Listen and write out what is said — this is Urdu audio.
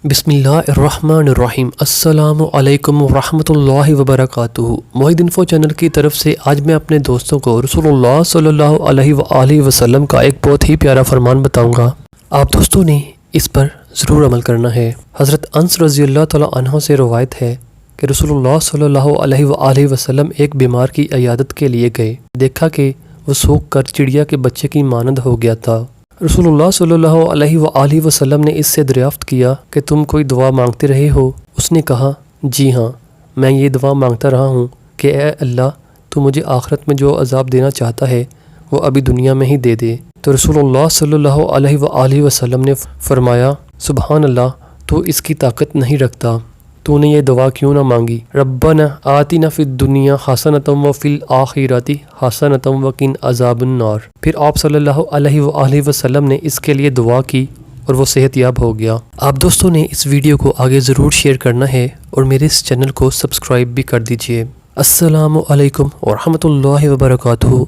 بسم اللہ الرحمن الرحیم۔ السلام علیکم ورحمۃ اللہ وبرکاتہ۔ محی انفو چینل کی طرف سے آج میں اپنے دوستوں کو رسول اللہ صلی اللہ علیہ وآلہ وسلم کا ایک بہت ہی پیارا فرمان بتاؤں گا۔ آپ دوستوں نے اس پر ضرور عمل کرنا ہے۔ حضرت انس رضی اللہ تعالیٰ عنہ سے روایت ہے کہ رسول اللہ صلی اللہ علیہ وآلہ وسلم ایک بیمار کی عیادت کے لیے گئے۔ دیکھا کہ وہ سوکھ کر چڑیا کے بچے کی مانند ہو گیا تھا۔ رسول اللہ صلی اللہ علیہ وآلہ وسلم نے اس سے دریافت کیا کہ تم کوئی دعا مانگتے رہے ہو؟ اس نے کہا جی ہاں، میں یہ دعا مانگتا رہا ہوں کہ اے اللہ تو مجھے آخرت میں جو عذاب دینا چاہتا ہے وہ ابھی دنیا میں ہی دے دے۔ تو رسول اللہ صلی اللہ علیہ وآلہ وسلم نے فرمایا سبحان اللہ، تو اس کی طاقت نہیں رکھتا، تو نے یہ دعا کیوں نہ مانگی؟ ربنا آتنا فی الدنیا حسنۃ وفی الآخرۃ حسنۃ وقنا عذاب النار۔ پھر آپ صلی اللہ علیہ وآلہ وسلم نے اس کے لیے دعا کی اور وہ صحت یاب ہو گیا۔ آپ دوستوں نے اس ویڈیو کو آگے ضرور شیئر کرنا ہے اور میرے اس چینل کو سبسکرائب بھی کر دیجئے۔ السلام علیکم ورحمۃ اللہ وبرکاتہ۔